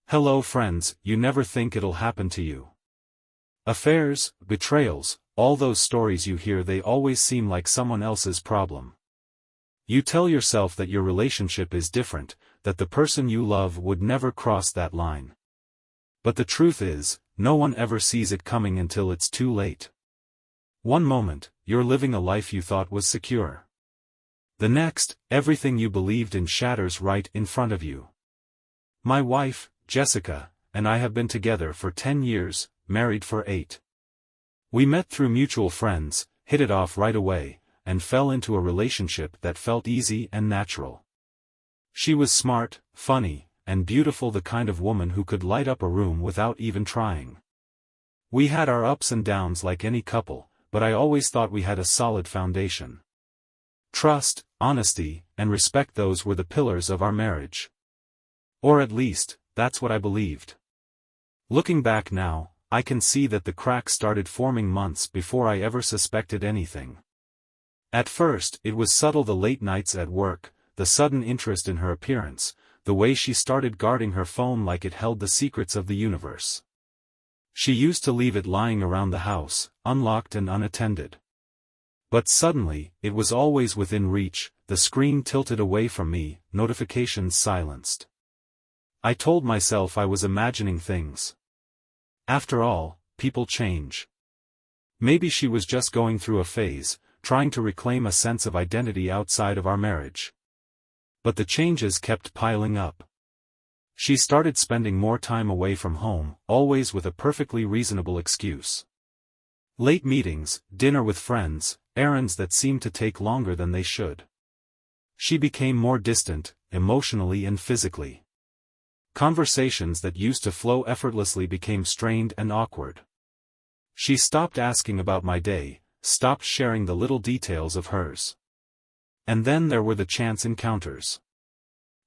Hello friends, you never think it'll happen to you. Affairs, betrayals, all those stories you hear, they always seem like someone else's problem. You tell yourself that your relationship is different, that the person you love would never cross that line. But the truth is, no one ever sees it coming until it's too late. One moment, you're living a life you thought was secure. The next, everything you believed in shatters right in front of you. My wife, Jessica, and I have been together for 10 years, married for 8. We met through mutual friends, hit it off right away, and fell into a relationship that felt easy and natural. She was smart, funny, and beautiful, the kind of woman who could light up a room without even trying. We had our ups and downs like any couple, but I always thought we had a solid foundation. Trust, honesty, and respect, those were the pillars of our marriage. Or at least, that's what I believed. Looking back now, I can see that the cracks started forming months before I ever suspected anything. At first, it was subtle: the late nights at work, the sudden interest in her appearance, the way she started guarding her phone like it held the secrets of the universe. She used to leave it lying around the house, unlocked and unattended. But suddenly, it was always within reach, the screen tilted away from me, notifications silenced. I told myself I was imagining things. After all, people change. Maybe she was just going through a phase, trying to reclaim a sense of identity outside of our marriage. But the changes kept piling up. She started spending more time away from home, always with a perfectly reasonable excuse. Late meetings, dinner with friends, errands that seemed to take longer than they should. She became more distant, emotionally and physically. Conversations that used to flow effortlessly became strained and awkward. She stopped asking about my day, stopped sharing the little details of hers. And then there were the chance encounters.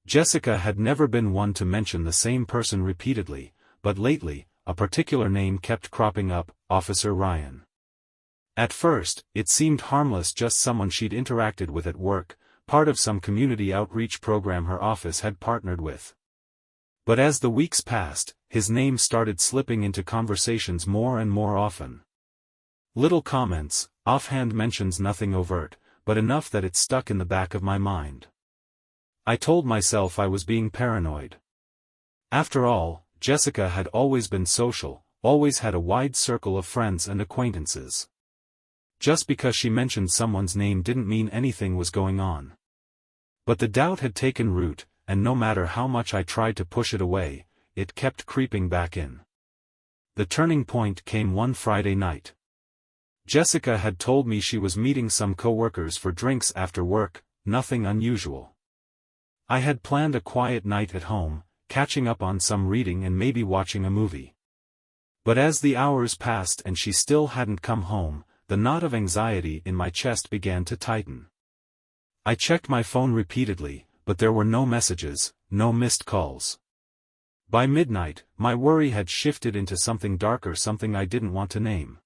Jessica had never been one to mention the same person repeatedly, but lately, a particular name kept cropping up: Officer Ryan. At first, it seemed harmless, just someone she'd interacted with at work, part of some community outreach program her office had partnered with. But as the weeks passed, his name started slipping into conversations more and more often. Little comments, offhand mentions, nothing overt, but enough that it stuck in the back of my mind. I told myself I was being paranoid. After all, Jessica had always been social, always had a wide circle of friends and acquaintances. Just because she mentioned someone's name didn't mean anything was going on. But the doubt had taken root, and no matter how much I tried to push it away, it kept creeping back in. The turning point came one Friday night. Jessica had told me she was meeting some coworkers for drinks after work, nothing unusual. I had planned a quiet night at home, catching up on some reading and maybe watching a movie. But as the hours passed and she still hadn't come home, the knot of anxiety in my chest began to tighten. I checked my phone repeatedly, but there were no messages, no missed calls. By midnight, my worry had shifted into something darker, something I didn't want to name.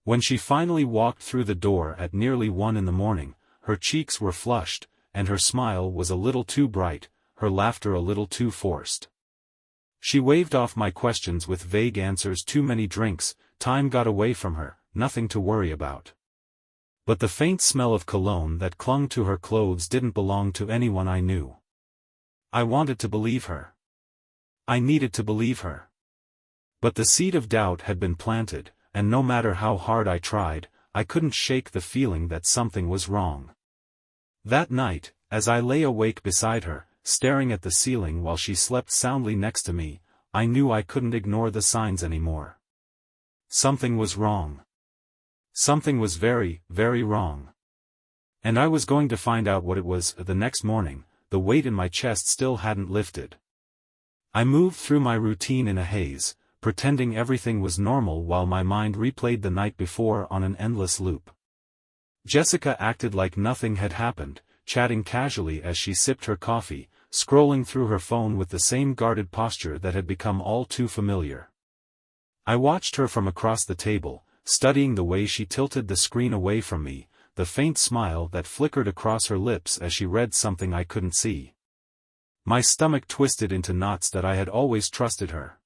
When she finally walked through the door at nearly 1 in the morning, her cheeks were flushed, and her smile was a little too bright, her laughter a little too forced. She waved off my questions with vague answers: too many drinks, time got away from her, nothing to worry about. But the faint smell of cologne that clung to her clothes didn't belong to anyone I knew. I wanted to believe her. I needed to believe her. But the seed of doubt had been planted, and no matter how hard I tried, I couldn't shake the feeling that something was wrong. That night, as I lay awake beside her, staring at the ceiling while she slept soundly next to me, I knew I couldn't ignore the signs anymore. Something was wrong. Something was very, very wrong. And I was going to find out what it was. The next morning, the weight in my chest still hadn't lifted. I moved through my routine in a haze, pretending everything was normal while my mind replayed the night before on an endless loop. Jessica acted like nothing had happened, chatting casually as she sipped her coffee, scrolling through her phone with the same guarded posture that had become all too familiar. I watched her from across the table, studying the way she tilted the screen away from me, the faint smile that flickered across her lips as she read something I couldn't see. My stomach twisted into knots that I had always trusted her.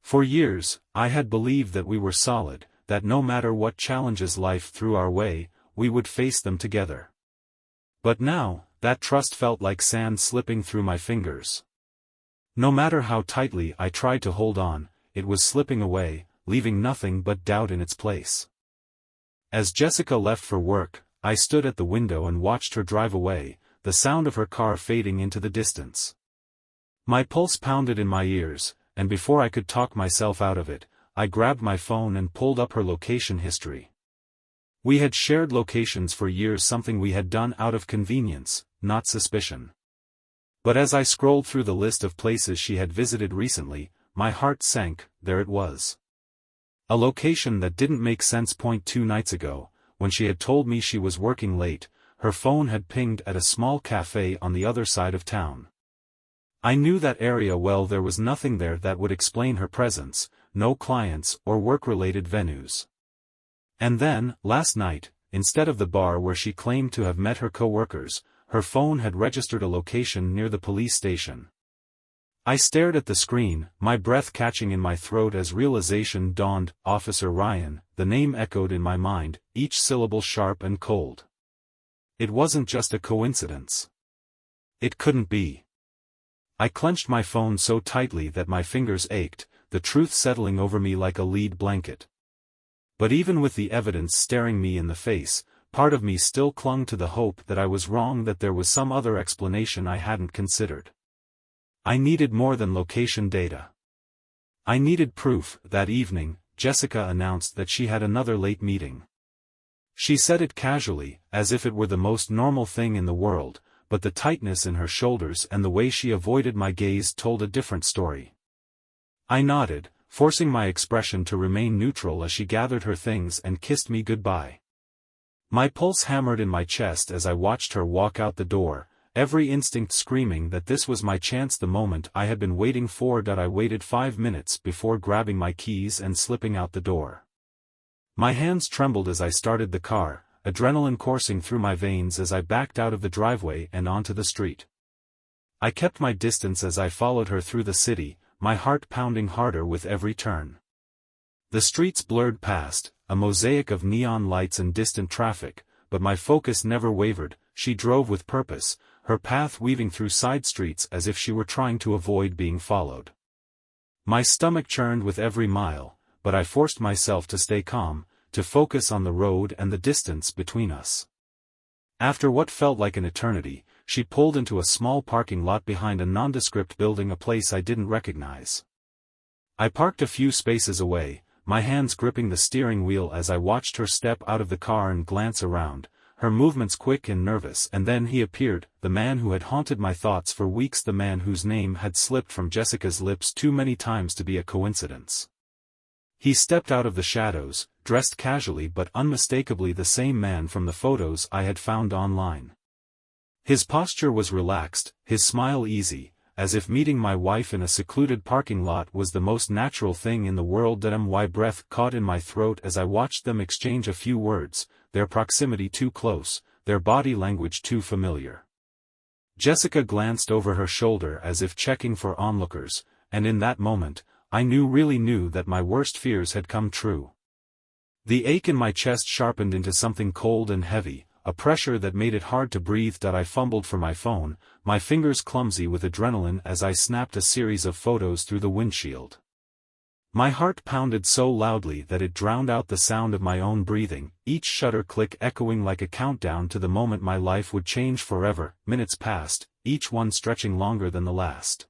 For years, I had believed that we were solid, that no matter what challenges life threw our way, we would face them together. But now, that trust felt like sand slipping through my fingers. No matter how tightly I tried to hold on, it was slipping away, leaving nothing but doubt in its place. As Jessica left for work, I stood at the window and watched her drive away, the sound of her car fading into the distance. My pulse pounded in my ears, and before I could talk myself out of it, I grabbed my phone and pulled up her location history. We had shared locations for years, something we had done out of convenience, not suspicion. But as I scrolled through the list of places she had visited recently, my heart sank. There it was. A location that didn't make sense. 2 nights ago, when she had told me she was working late, her phone had pinged at a small cafe on the other side of town. I knew that area well. There was nothing there that would explain her presence, no clients or work-related venues. And then, last night, instead of the bar where she claimed to have met her co-workers, her phone had registered a location near the police station. I stared at the screen, my breath catching in my throat as realization dawned. Officer Ryan, the name echoed in my mind, each syllable sharp and cold. It wasn't just a coincidence. It couldn't be. I clenched my phone so tightly that my fingers ached, the truth settling over me like a lead blanket. But even with the evidence staring me in the face, part of me still clung to the hope that I was wrong, that there was some other explanation I hadn't considered. I needed more than location data. I needed proof. That evening, Jessica announced that she had another late meeting. She said it casually, as if it were the most normal thing in the world, but the tightness in her shoulders and the way she avoided my gaze told a different story. I nodded, forcing my expression to remain neutral as she gathered her things and kissed me goodbye. My pulse hammered in my chest as I watched her walk out the door, every instinct screaming that this was my chance, the moment I had been waiting for. I waited 5 minutes before grabbing my keys and slipping out the door. My hands trembled as I started the car, adrenaline coursing through my veins as I backed out of the driveway and onto the street. I kept my distance as I followed her through the city, my heart pounding harder with every turn. The streets blurred past, a mosaic of neon lights and distant traffic, but my focus never wavered. She drove with purpose, her path weaving through side streets as if she were trying to avoid being followed. My stomach churned with every mile, but I forced myself to stay calm, to focus on the road and the distance between us. After what felt like an eternity, she pulled into a small parking lot behind a nondescript building, a place I didn't recognize. I parked a few spaces away, my hands gripping the steering wheel as I watched her step out of the car and glance around, her movements quick and nervous. And then he appeared, the man who had haunted my thoughts for weeks, the man whose name had slipped from Jessica's lips too many times to be a coincidence. He stepped out of the shadows, dressed casually but unmistakably the same man from the photos I had found online. His posture was relaxed, his smile easy, as if meeting my wife in a secluded parking lot was the most natural thing in the world. My breath caught in my throat as I watched them exchange a few words, their proximity too close, their body language too familiar. Jessica glanced over her shoulder as if checking for onlookers, and in that moment, I really knew that my worst fears had come true. The ache in my chest sharpened into something cold and heavy, a pressure that made it hard to breathe. I fumbled for my phone, my fingers clumsy with adrenaline as I snapped a series of photos through the windshield. My heart pounded so loudly that it drowned out the sound of my own breathing, each shutter click echoing like a countdown to the moment my life would change forever. Minutes passed, each one stretching longer than the last.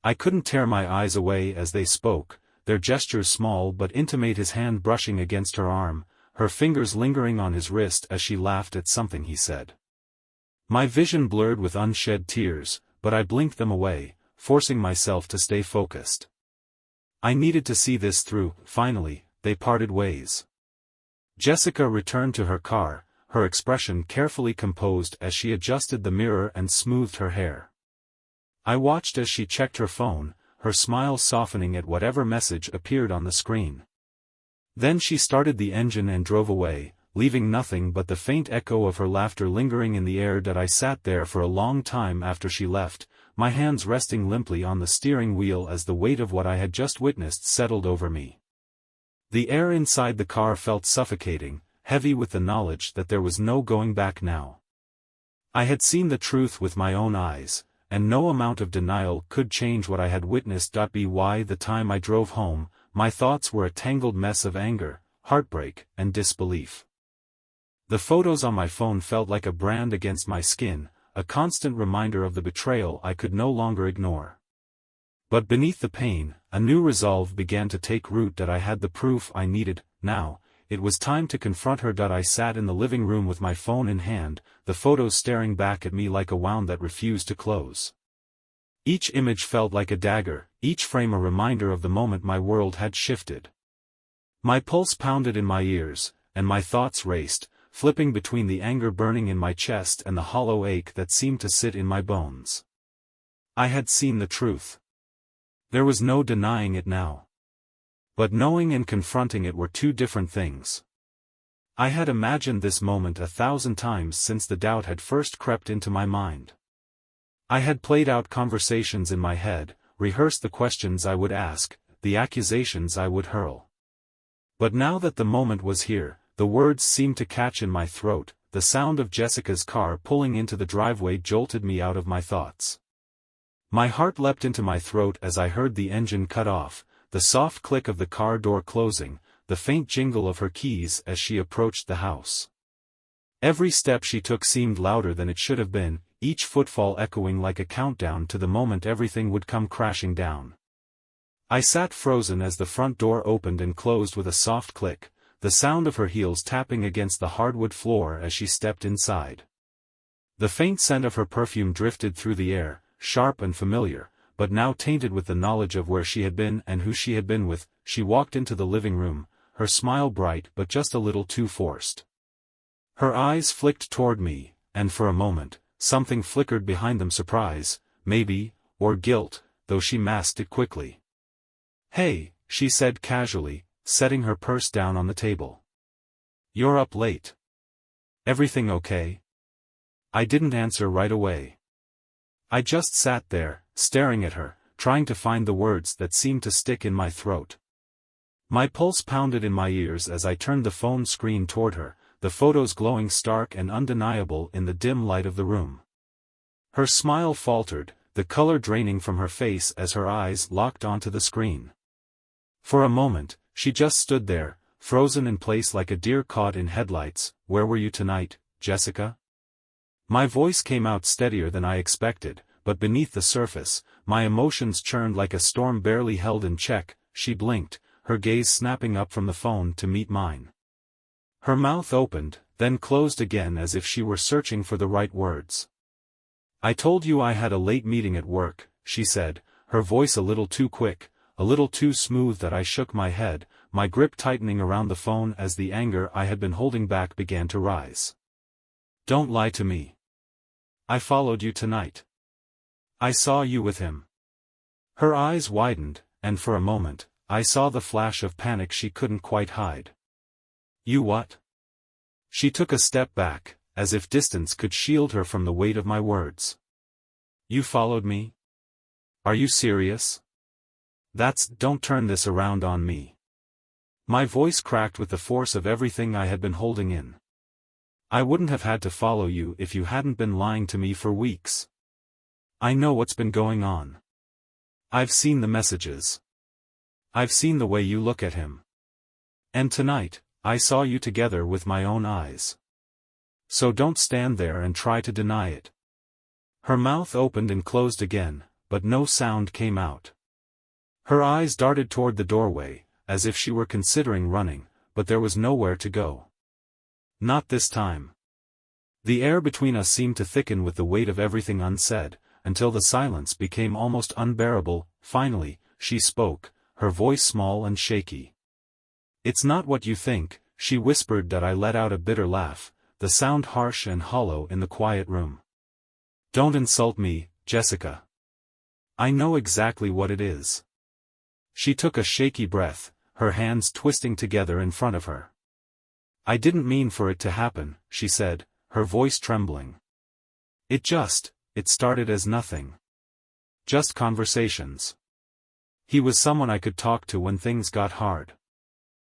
I couldn't tear my eyes away as they spoke, their gestures small but intimate, his hand brushing against her arm, her fingers lingering on his wrist as she laughed at something he said. My vision blurred with unshed tears, but I blinked them away, forcing myself to stay focused. I needed to see this through. Finally, they parted ways. Jessica returned to her car, her expression carefully composed as she adjusted the mirror and smoothed her hair. I watched as she checked her phone, her smile softening at whatever message appeared on the screen. Then she started the engine and drove away, leaving nothing but the faint echo of her laughter lingering in the air. I sat there for a long time after she left, my hands resting limply on the steering wheel as the weight of what I had just witnessed settled over me. The air inside the car felt suffocating, heavy with the knowledge that there was no going back now. I had seen the truth with my own eyes, and no amount of denial could change what I had witnessed. By the time I drove home, my thoughts were a tangled mess of anger, heartbreak, and disbelief. The photos on my phone felt like a brand against my skin, a constant reminder of the betrayal I could no longer ignore. But beneath the pain, a new resolve began to take root that I had the proof I needed. Now, it was time to confront her. I sat in the living room with my phone in hand, the photos staring back at me like a wound that refused to close. Each image felt like a dagger, each frame a reminder of the moment my world had shifted. My pulse pounded in my ears, and my thoughts raced, flipping between the anger burning in my chest and the hollow ache that seemed to sit in my bones. I had seen the truth. There was no denying it now. But knowing and confronting it were two different things. I had imagined this moment 1,000 times since the doubt had first crept into my mind. I had played out conversations in my head, rehearsed the questions I would ask, the accusations I would hurl. But now that the moment was here, the words seemed to catch in my throat. The sound of Jessica's car pulling into the driveway jolted me out of my thoughts. My heart leapt into my throat as I heard the engine cut off, the soft click of the car door closing, the faint jingle of her keys as she approached the house. Every step she took seemed louder than it should have been, each footfall echoing like a countdown to the moment everything would come crashing down. I sat frozen as the front door opened and closed with a soft click, the sound of her heels tapping against the hardwood floor as she stepped inside. The faint scent of her perfume drifted through the air, sharp and familiar, but now tainted with the knowledge of where she had been and who she had been with. She walked into the living room, her smile bright but just a little too forced. Her eyes flicked toward me, and for a moment, something flickered behind them, surprise, maybe, or guilt, though she masked it quickly. "Hey," she said casually, setting her purse down on the table. "You're up late. Everything okay?" I didn't answer right away. I just sat there, staring at her, trying to find the words that seemed to stick in my throat. My pulse pounded in my ears as I turned the phone screen toward her, the photos glowing stark and undeniable in the dim light of the room. Her smile faltered, the color draining from her face as her eyes locked onto the screen. For a moment, she just stood there, frozen in place like a deer caught in headlights. "Where were you tonight, Jessica?" My voice came out steadier than I expected, but beneath the surface, my emotions churned like a storm barely held in check. She blinked, her gaze snapping up from the phone to meet mine. Her mouth opened, then closed again as if she were searching for the right words. "I told you I had a late meeting at work," she said, her voice a little too quick, a little too smooth that I shook my head, my grip tightening around the phone as the anger I had been holding back began to rise. "Don't lie to me. I followed you tonight. I saw you with him." Her eyes widened, and for a moment, I saw the flash of panic she couldn't quite hide. "You what?" She took a step back, as if distance could shield her from the weight of my words. "You followed me? Are you serious? Don't turn this around on me." My voice cracked with the force of everything I had been holding in. "I wouldn't have had to follow you if you hadn't been lying to me for weeks. I know what's been going on. I've seen the messages. I've seen the way you look at him. And tonight, I saw you together with my own eyes. So don't stand there and try to deny it." Her mouth opened and closed again, but no sound came out. Her eyes darted toward the doorway, as if she were considering running, but there was nowhere to go. Not this time. The air between us seemed to thicken with the weight of everything unsaid, until the silence became almost unbearable. Finally, she spoke, her voice small and shaky. "It's not what you think," she whispered. I let out a bitter laugh, the sound harsh and hollow in the quiet room. "Don't insult me, Jessica. I know exactly what it is." She took a shaky breath, her hands twisting together in front of her. "I didn't mean for it to happen," she said, her voice trembling. It started as nothing. Just conversations. He was someone I could talk to when things got hard.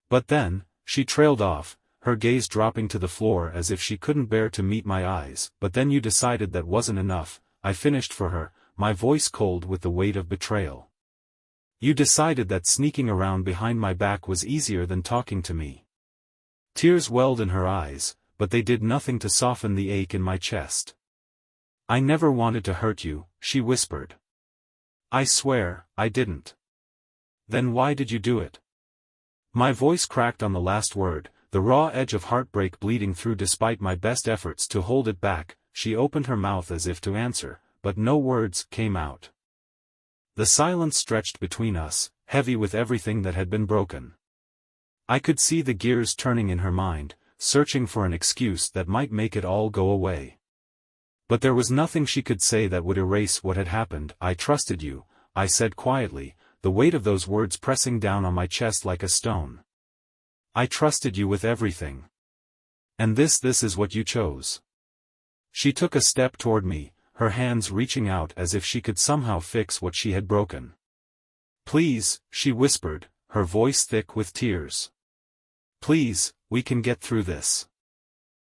But then, she trailed off, her gaze dropping to the floor as if she couldn't bear to meet my eyes. But then you decided that wasn't enough, I finished for her, my voice cold with the weight of betrayal. You decided that sneaking around behind my back was easier than talking to me. Tears welled in her eyes, but they did nothing to soften the ache in my chest. I never wanted to hurt you, she whispered. I swear, I didn't. Then why did you do it? My voice cracked on the last word, the raw edge of heartbreak bleeding through despite my best efforts to hold it back. She opened her mouth as if to answer, but no words came out. The silence stretched between us, heavy with everything that had been broken. I could see the gears turning in her mind, searching for an excuse that might make it all go away. But there was nothing she could say that would erase what had happened. I trusted you, I said quietly, the weight of those words pressing down on my chest like a stone. I trusted you with everything. And this is what you chose. She took a step toward me, her hands reaching out as if she could somehow fix what she had broken. Please, she whispered, her voice thick with tears. Please, we can get through this.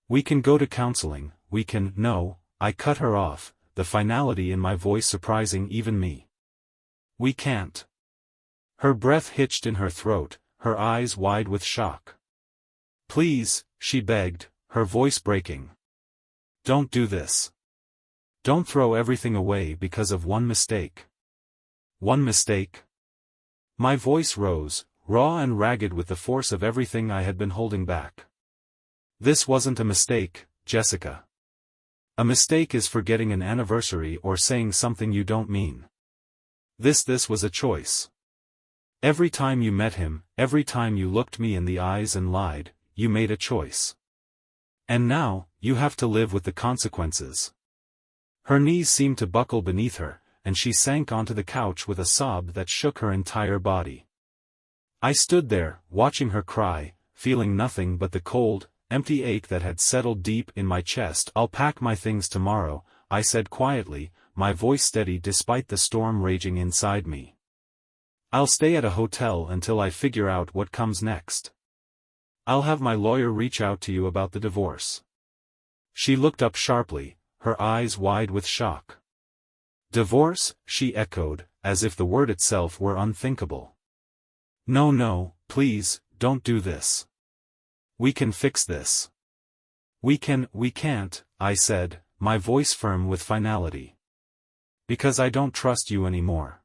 We can go to counseling, we can— No, I cut her off, the finality in my voice surprising even me. We can't. Her breath hitched in her throat, her eyes wide with shock. Please, she begged, her voice breaking. Don't do this. Don't throw everything away because of one mistake. One mistake? My voice rose, raw and ragged with the force of everything I had been holding back. This wasn't a mistake, Jessica. A mistake is forgetting an anniversary or saying something you don't mean. This was a choice. Every time you met him, every time you looked me in the eyes and lied, you made a choice. And now, you have to live with the consequences. Her knees seemed to buckle beneath her, and she sank onto the couch with a sob that shook her entire body. I stood there, watching her cry, feeling nothing but the cold, empty ache that had settled deep in my chest. I'll pack my things tomorrow, I said quietly, my voice steady despite the storm raging inside me. I'll stay at a hotel until I figure out what comes next. I'll have my lawyer reach out to you about the divorce. She looked up sharply, her eyes wide with shock. Divorce, she echoed, as if the word itself were unthinkable. No, please, don't do this. We can fix this. We can't, I said, my voice firm with finality. Because I don't trust you anymore.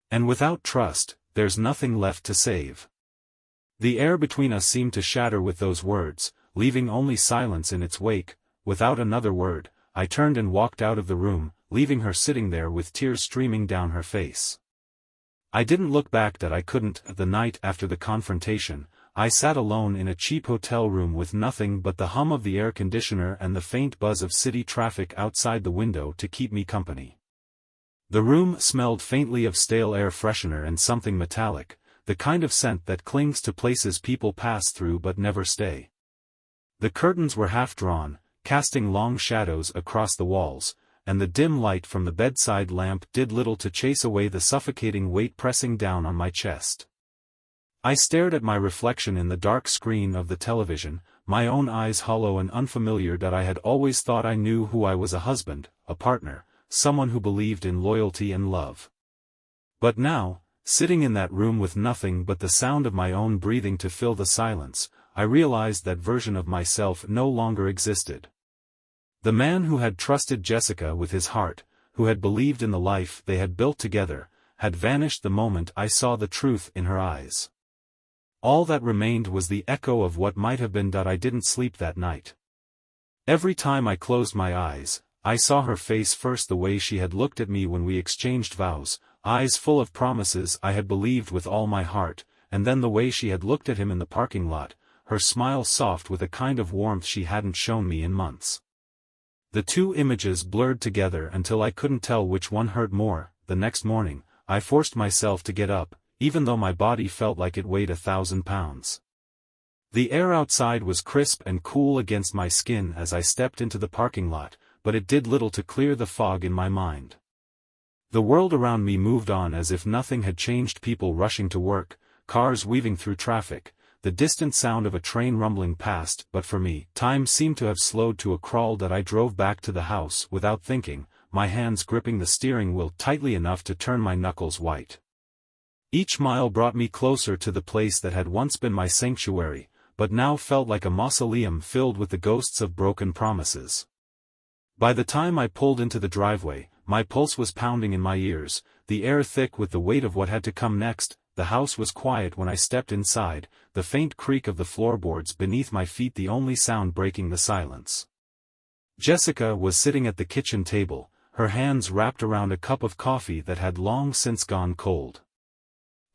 And without trust, there's nothing left to save. The air between us seemed to shatter with those words, leaving only silence in its wake. Without another word, I turned and walked out of the room, leaving her sitting there with tears streaming down her face. I didn't look back. That I couldn't. The night after the confrontation, I sat alone in a cheap hotel room with nothing but the hum of the air conditioner and the faint buzz of city traffic outside the window to keep me company. The room smelled faintly of stale air freshener and something metallic, the kind of scent that clings to places people pass through but never stay. The curtains were half drawn, casting long shadows across the walls, and the dim light from the bedside lamp did little to chase away the suffocating weight pressing down on my chest. I stared at my reflection in the dark screen of the television, my own eyes hollow and unfamiliar. That I had always thought I knew who I was: a husband, a partner, someone who believed in loyalty and love. But now, sitting in that room with nothing but the sound of my own breathing to fill the silence, I realized that version of myself no longer existed. The man who had trusted Jessica with his heart, who had believed in the life they had built together, had vanished the moment I saw the truth in her eyes. All that remained was the echo of what might have been. I didn't sleep that night. Every time I closed my eyes, I saw her face first, the way she had looked at me when we exchanged vows, eyes full of promises I had believed with all my heart, and then the way she had looked at him in the parking lot, her smile soft with a kind of warmth she hadn't shown me in months. The two images blurred together until I couldn't tell which one hurt more. The next morning, I forced myself to get up, even though my body felt like it weighed 1,000 pounds. The air outside was crisp and cool against my skin as I stepped into the parking lot, but it did little to clear the fog in my mind. The world around me moved on as if nothing had changed, people rushing to work, cars weaving through traffic, the distant sound of a train rumbling past, but for me, time seemed to have slowed to a crawl that I drove back to the house without thinking, my hands gripping the steering wheel tightly enough to turn my knuckles white. Each mile brought me closer to the place that had once been my sanctuary, but now felt like a mausoleum filled with the ghosts of broken promises. By the time I pulled into the driveway, my pulse was pounding in my ears, the air thick with the weight of what had to come next. The house was quiet when I stepped inside, the faint creak of the floorboards beneath my feet the only sound breaking the silence. Jessica was sitting at the kitchen table, her hands wrapped around a cup of coffee that had long since gone cold.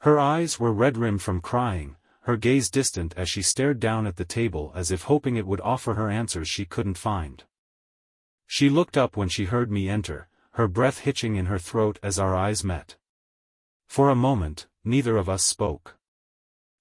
Her eyes were red-rimmed from crying, her gaze distant as she stared down at the table as if hoping it would offer her answers she couldn't find. She looked up when she heard me enter, her breath hitching in her throat as our eyes met. For a moment, neither of us spoke.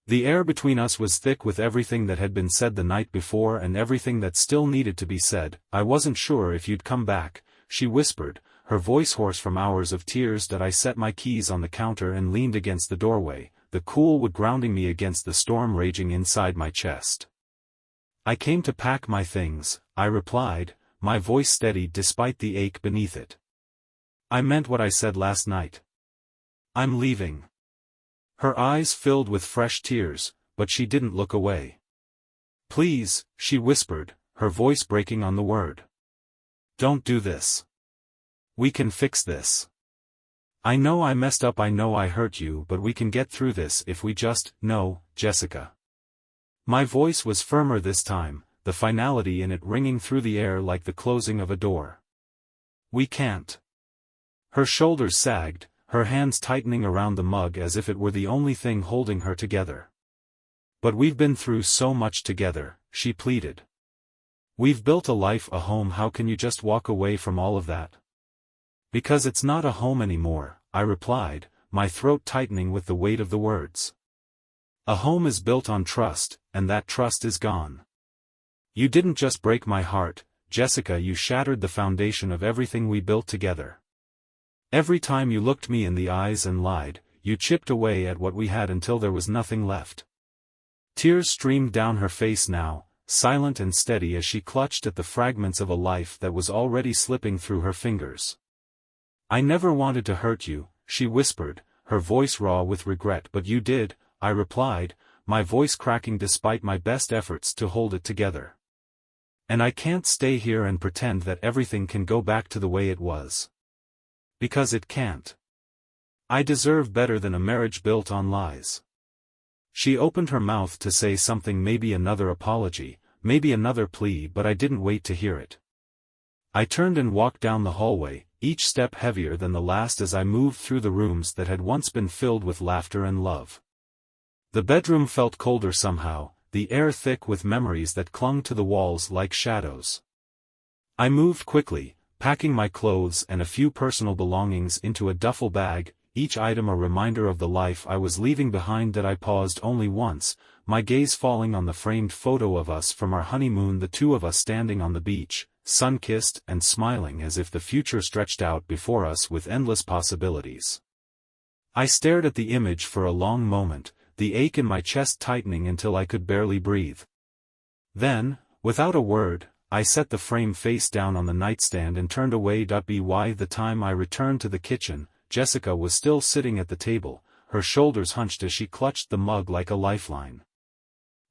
The air between us was thick with everything that had been said the night before and everything that still needed to be said. "I wasn't sure if you'd come back," she whispered, her voice hoarse from hours of tears. That I set my keys on the counter and leaned against the doorway, the cool wood grounding me against the storm raging inside my chest. "I came to pack my things," I replied, my voice steady despite the ache beneath it. "I meant what I said last night. I'm leaving." Her eyes filled with fresh tears, but she didn't look away. "Please," she whispered, her voice breaking on the word. "Don't do this. We can fix this. I know I messed up, I know I hurt you, but we can get through this if we just, no, Jessica." My voice was firmer this time, the finality in it ringing through the air like the closing of a door. "We can't." Her shoulders sagged, her hands tightening around the mug as if it were the only thing holding her together. "But we've been through so much together," she pleaded. "We've built a life, a home, how can you just walk away from all of that?" "Because it's not a home anymore," I replied, my throat tightening with the weight of the words. "A home is built on trust, and that trust is gone. You didn't just break my heart, Jessica, you shattered the foundation of everything we built together. Every time you looked me in the eyes and lied, you chipped away at what we had until there was nothing left." Tears streamed down her face now, silent and steady as she clutched at the fragments of a life that was already slipping through her fingers. "I never wanted to hurt you," she whispered, her voice raw with regret. "But you did," I replied, my voice cracking despite my best efforts to hold it together. "And I can't stay here and pretend that everything can go back to the way it was. Because it can't. I deserve better than a marriage built on lies." She opened her mouth to say something, maybe another apology, maybe another plea, but I didn't wait to hear it. I turned and walked down the hallway, each step heavier than the last as I moved through the rooms that had once been filled with laughter and love. The bedroom felt colder somehow, the air thick with memories that clung to the walls like shadows. I moved quickly, packing my clothes and a few personal belongings into a duffel bag, each item a reminder of the life I was leaving behind. That I paused only once, my gaze falling on the framed photo of us from our honeymoon, the two of us standing on the beach, sun-kissed and smiling as if the future stretched out before us with endless possibilities. I stared at the image for a long moment, the ache in my chest tightening until I could barely breathe. Then, without a word, I set the frame face down on the nightstand and turned away. By the time I returned to the kitchen, Jessica was still sitting at the table, her shoulders hunched as she clutched the mug like a lifeline.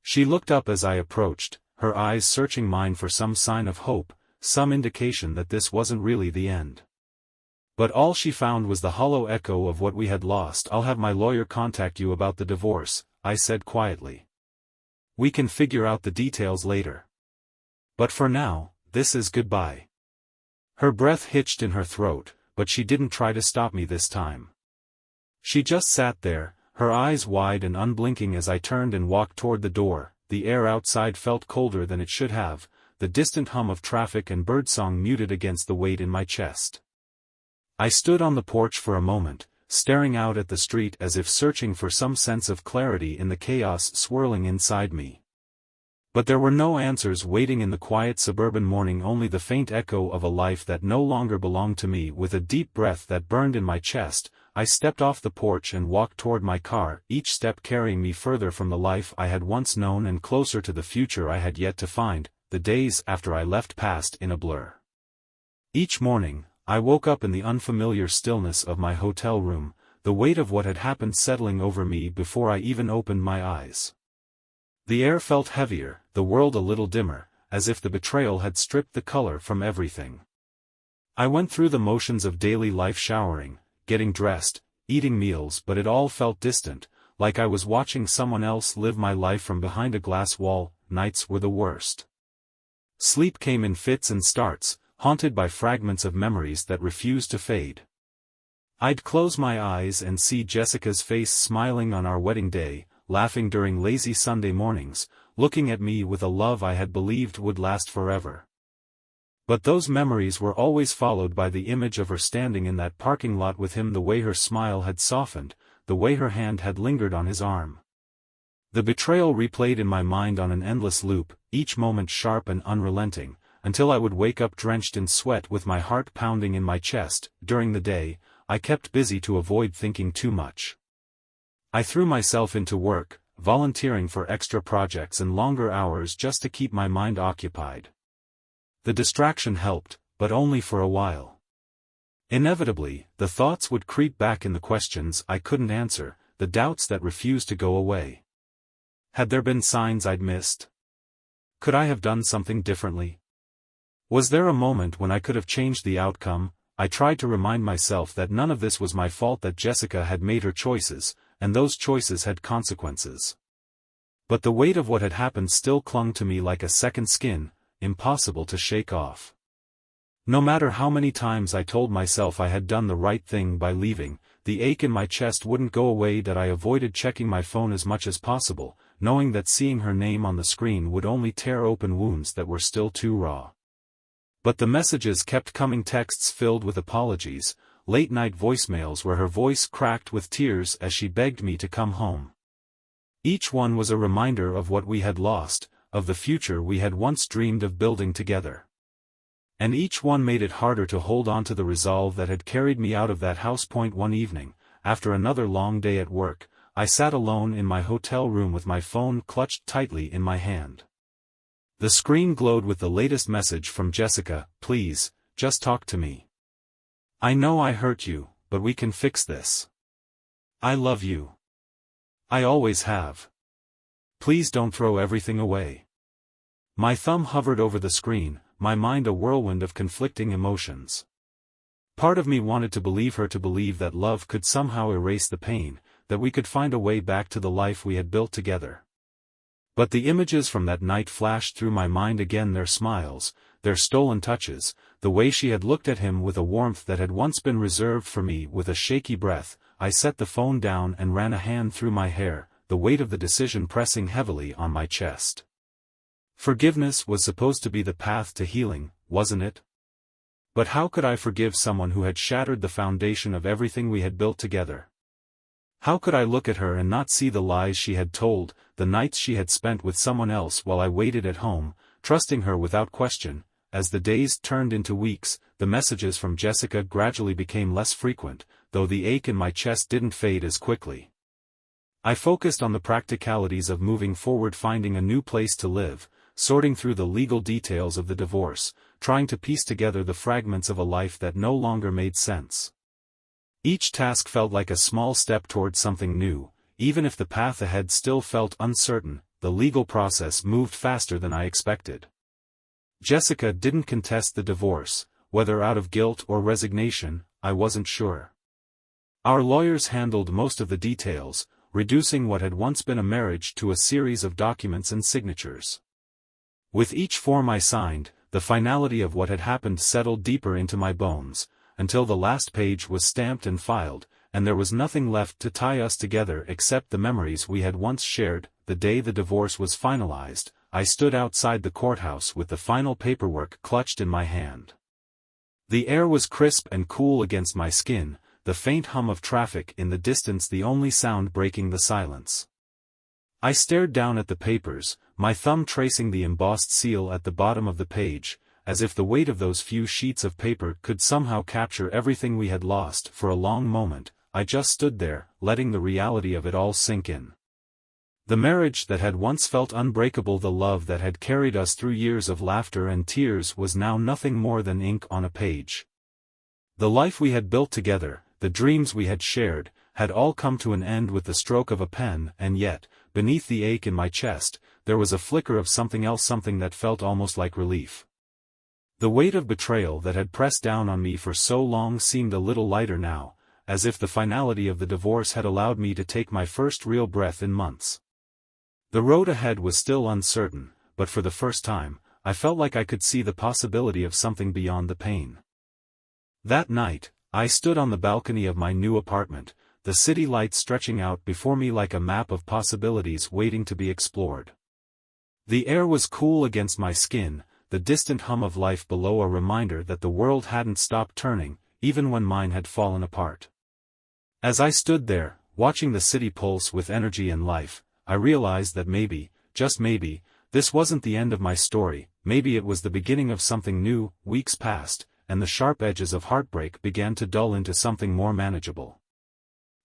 She looked up as I approached, her eyes searching mine for some sign of hope, some indication that this wasn't really the end. But all she found was the hollow echo of what we had lost. "I'll have my lawyer contact you about the divorce," I said quietly. "We can figure out the details later. But for now, this is goodbye." Her breath hitched in her throat, but she didn't try to stop me this time. She just sat there, her eyes wide and unblinking as I turned and walked toward the door. The air outside felt colder than it should have, the distant hum of traffic and birdsong muted against the weight in my chest. I stood on the porch for a moment, staring out at the street as if searching for some sense of clarity in the chaos swirling inside me. But there were no answers waiting in the quiet suburban morning, only the faint echo of a life that no longer belonged to me. With a deep breath that burned in my chest, I stepped off the porch and walked toward my car, each step carrying me further from the life I had once known and closer to the future I had yet to find. The days after I left passed in a blur. Each morning, I woke up in the unfamiliar stillness of my hotel room, the weight of what had happened settling over me before I even opened my eyes. The air felt heavier, the world a little dimmer, as if the betrayal had stripped the color from everything. I went through the motions of daily life, showering, getting dressed, eating meals, but it all felt distant, like I was watching someone else live my life from behind a glass wall. Nights were the worst. Sleep came in fits and starts, haunted by fragments of memories that refused to fade. I'd close my eyes and see Jessica's face smiling on our wedding day, laughing during lazy Sunday mornings, looking at me with a love I had believed would last forever. But those memories were always followed by the image of her standing in that parking lot with him, the way her smile had softened, the way her hand had lingered on his arm. The betrayal replayed in my mind on an endless loop, each moment sharp and unrelenting, until I would wake up drenched in sweat with my heart pounding in my chest. During the day, I kept busy to avoid thinking too much. I threw myself into work, volunteering for extra projects and longer hours just to keep my mind occupied. The distraction helped, but only for a while. Inevitably, the thoughts would creep back, in the questions I couldn't answer, the doubts that refused to go away. Had there been signs I'd missed? Could I have done something differently? Was there a moment when I could have changed the outcome? I tried to remind myself that none of this was my fault, that Jessica had made her choices, and those choices had consequences. But the weight of what had happened still clung to me like a second skin, impossible to shake off. No matter how many times I told myself I had done the right thing by leaving, the ache in my chest wouldn't go away. That I avoided checking my phone as much as possible, knowing that seeing her name on the screen would only tear open wounds that were still too raw. But the messages kept coming, texts filled with apologies, late-night voicemails where her voice cracked with tears as she begged me to come home. Each one was a reminder of what we had lost, of the future we had once dreamed of building together. And each one made it harder to hold on to the resolve that had carried me out of that house. One evening, after another long day at work, I sat alone in my hotel room with my phone clutched tightly in my hand. The screen glowed with the latest message from Jessica: "Please, just talk to me. I know I hurt you, but we can fix this. I love you. I always have. Please don't throw everything away." My thumb hovered over the screen, my mind a whirlwind of conflicting emotions. Part of me wanted to believe her, to believe that love could somehow erase the pain, that we could find a way back to the life we had built together. But the images from that night flashed through my mind again, their smiles, their stolen touches, the way she had looked at him with a warmth that had once been reserved for me. With a shaky breath, I set the phone down and ran a hand through my hair, the weight of the decision pressing heavily on my chest. Forgiveness was supposed to be the path to healing, wasn't it? But how could I forgive someone who had shattered the foundation of everything we had built together? How could I look at her and not see the lies she had told, the nights she had spent with someone else while I waited at home, trusting her without question? As the days turned into weeks, the messages from Jessica gradually became less frequent, though the ache in my chest didn't fade as quickly. I focused on the practicalities of moving forward, finding a new place to live, sorting through the legal details of the divorce, trying to piece together the fragments of a life that no longer made sense. Each task felt like a small step toward something new, even if the path ahead still felt uncertain. The legal process moved faster than I expected. Jessica didn't contest the divorce, whether out of guilt or resignation, I wasn't sure. Our lawyers handled most of the details, reducing what had once been a marriage to a series of documents and signatures. With each form I signed, the finality of what had happened settled deeper into my bones, until the last page was stamped and filed, and there was nothing left to tie us together except the memories we had once shared. The day the divorce was finalized, I stood outside the courthouse with the final paperwork clutched in my hand. The air was crisp and cool against my skin, the faint hum of traffic in the distance the only sound breaking the silence. I stared down at the papers, my thumb tracing the embossed seal at the bottom of the page, as if the weight of those few sheets of paper could somehow capture everything we had lost. For a long moment, I just stood there, letting the reality of it all sink in. The marriage that had once felt unbreakable, the love that had carried us through years of laughter and tears, was now nothing more than ink on a page. The life we had built together, the dreams we had shared, had all come to an end with the stroke of a pen. And yet, beneath the ache in my chest, there was a flicker of something else, something that felt almost like relief. The weight of betrayal that had pressed down on me for so long seemed a little lighter now, as if the finality of the divorce had allowed me to take my first real breath in months. The road ahead was still uncertain, but for the first time, I felt like I could see the possibility of something beyond the pain. That night, I stood on the balcony of my new apartment, the city lights stretching out before me like a map of possibilities waiting to be explored. The air was cool against my skin, the distant hum of life below a reminder that the world hadn't stopped turning, even when mine had fallen apart. As I stood there, watching the city pulse with energy and life, I realized that maybe, just maybe, this wasn't the end of my story. Maybe it was the beginning of something new. Weeks passed, and the sharp edges of heartbreak began to dull into something more manageable.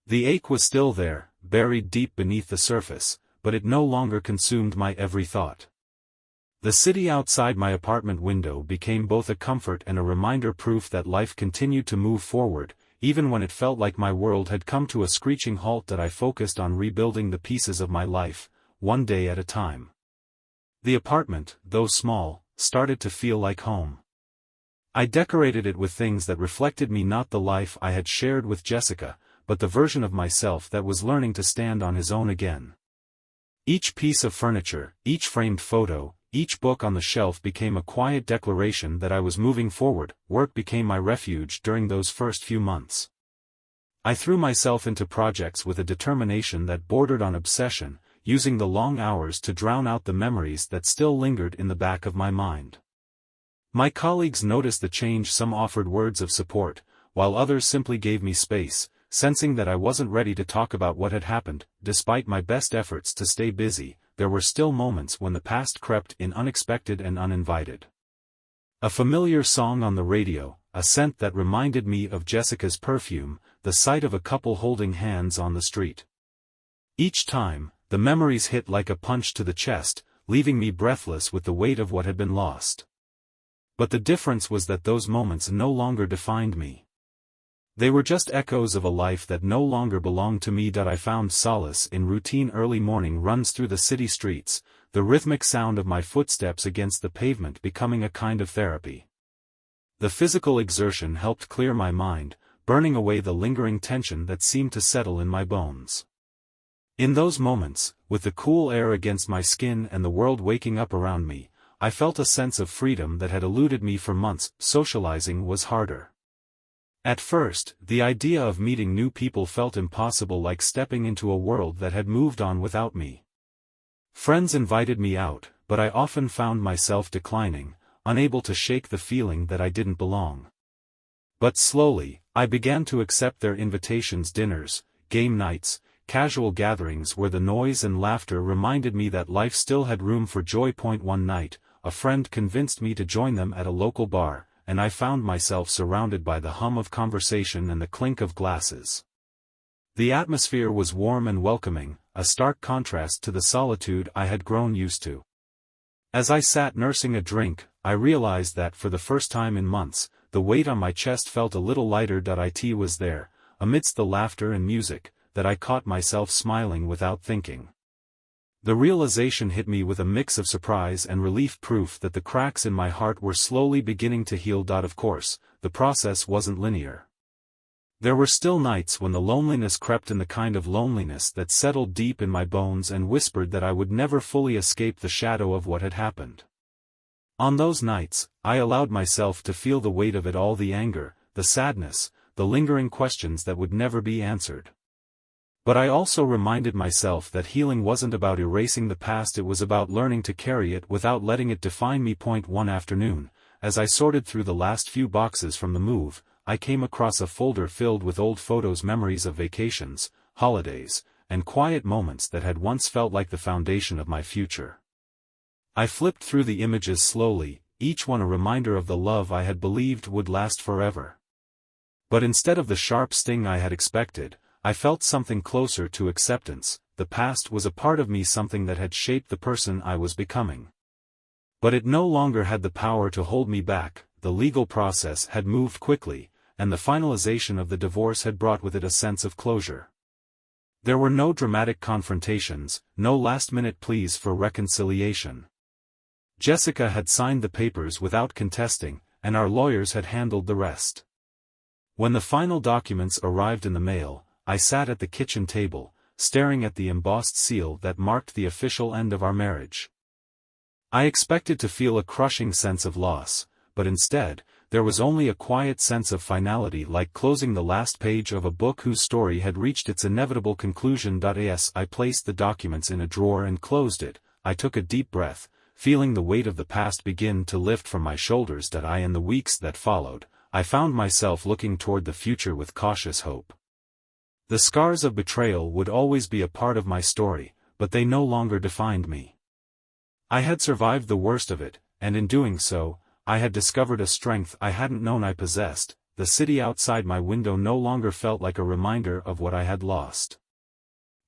The ache was still there, buried deep beneath the surface, but it no longer consumed my every thought. The city outside my apartment window became both a comfort and a reminder, proof that life continued to move forward, even when it felt like my world had come to a screeching halt. That I focused on rebuilding the pieces of my life, one day at a time. The apartment, though small, started to feel like home. I decorated it with things that reflected me, not the life I had shared with Jessica, but the version of myself that was learning to stand on his own again. Each piece of furniture, each framed photo, each book on the shelf became a quiet declaration that I was moving forward. Work became my refuge during those first few months. I threw myself into projects with a determination that bordered on obsession, using the long hours to drown out the memories that still lingered in the back of my mind. My colleagues noticed the change. Some offered words of support, while others simply gave me space, sensing that I wasn't ready to talk about what had happened. Despite my best efforts to stay busy, there were still moments when the past crept in, unexpected and uninvited. A familiar song on the radio, a scent that reminded me of Jessica's perfume, the sight of a couple holding hands on the street. Each time, the memories hit like a punch to the chest, leaving me breathless with the weight of what had been lost. But the difference was that those moments no longer defined me. They were just echoes of a life that no longer belonged to me. I found solace in routine. Early morning runs through the city streets, the rhythmic sound of my footsteps against the pavement becoming a kind of therapy. The physical exertion helped clear my mind, burning away the lingering tension that seemed to settle in my bones. In those moments, with the cool air against my skin and the world waking up around me, I felt a sense of freedom that had eluded me for months. Socializing was harder. At first, the idea of meeting new people felt impossible, like stepping into a world that had moved on without me. Friends invited me out, but I often found myself declining, unable to shake the feeling that I didn't belong. But slowly, I began to accept their invitations: dinners, game nights, casual gatherings where the noise and laughter reminded me that life still had room for joy. One night, a friend convinced me to join them at a local bar, and I found myself surrounded by the hum of conversation and the clink of glasses. The atmosphere was warm and welcoming, a stark contrast to the solitude I had grown used to. As I sat nursing a drink, I realized that for the first time in months, the weight on my chest felt a little lighter. It was there, amidst the laughter and music, that I caught myself smiling without thinking. The realization hit me with a mix of surprise and relief, proof that the cracks in my heart were slowly beginning to heal. Of course, the process wasn't linear. There were still nights when the loneliness crept in, the kind of loneliness that settled deep in my bones and whispered that I would never fully escape the shadow of what had happened. On those nights, I allowed myself to feel the weight of it all: the anger, the sadness, the lingering questions that would never be answered. But I also reminded myself that healing wasn't about erasing the past, it was about learning to carry it without letting it define me. One afternoon, as I sorted through the last few boxes from the move, I came across a folder filled with old photos, memories of vacations, holidays, and quiet moments that had once felt like the foundation of my future. I flipped through the images slowly, each one a reminder of the love I had believed would last forever. But instead of the sharp sting I had expected, I felt something closer to acceptance. The past was a part of me, something that had shaped the person I was becoming. But it no longer had the power to hold me back. The legal process had moved quickly, and the finalization of the divorce had brought with it a sense of closure. There were no dramatic confrontations, no last-minute pleas for reconciliation. Jessica had signed the papers without contesting, and our lawyers had handled the rest. When the final documents arrived in the mail, I sat at the kitchen table, staring at the embossed seal that marked the official end of our marriage. I expected to feel a crushing sense of loss, but instead, there was only a quiet sense of finality, like closing the last page of a book whose story had reached its inevitable conclusion. As I placed the documents in a drawer and closed it, I took a deep breath, feeling the weight of the past begin to lift from my shoulders. In the weeks that followed, I found myself looking toward the future with cautious hope. The scars of betrayal would always be a part of my story, but they no longer defined me. I had survived the worst of it, and in doing so, I had discovered a strength I hadn't known I possessed. The city outside my window no longer felt like a reminder of what I had lost.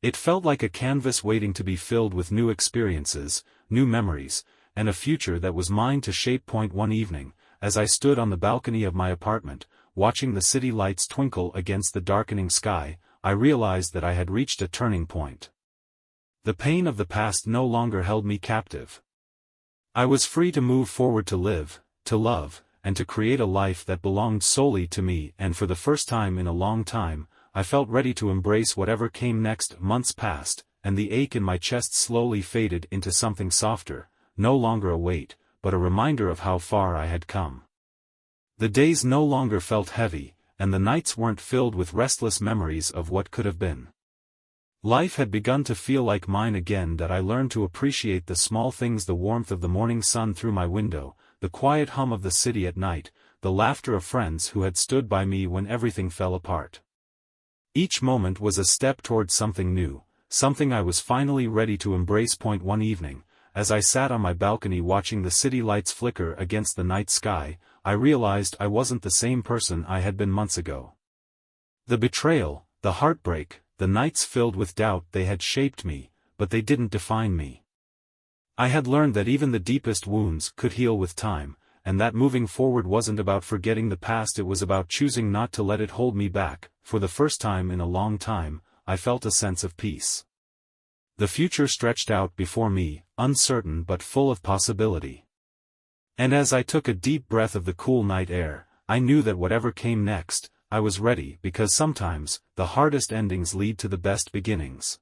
It felt like a canvas waiting to be filled with new experiences, new memories, and a future that was mine to shape. One evening, as I stood on the balcony of my apartment, watching the city lights twinkle against the darkening sky, I realized that I had reached a turning point. The pain of the past no longer held me captive. I was free to move forward, to live, to love, and to create a life that belonged solely to me. And for the first time in a long time, I felt ready to embrace whatever came next. Months passed, and the ache in my chest slowly faded into something softer, no longer a weight, but a reminder of how far I had come. The days no longer felt heavy, and the nights weren't filled with restless memories of what could have been. Life had begun to feel like mine again. I learned to appreciate the small things: the warmth of the morning sun through my window, the quiet hum of the city at night, the laughter of friends who had stood by me when everything fell apart. Each moment was a step toward something new, something I was finally ready to embrace. One evening, as I sat on my balcony watching the city lights flicker against the night sky, I realized I wasn't the same person I had been months ago. The betrayal, the heartbreak, the nights filled with doubt, they had shaped me, but they didn't define me. I had learned that even the deepest wounds could heal with time, and that moving forward wasn't about forgetting the past, it was about choosing not to let it hold me back. For the first time in a long time, I felt a sense of peace. The future stretched out before me, uncertain but full of possibility. And as I took a deep breath of the cool night air, I knew that whatever came next, I was ready, because sometimes, the hardest endings lead to the best beginnings.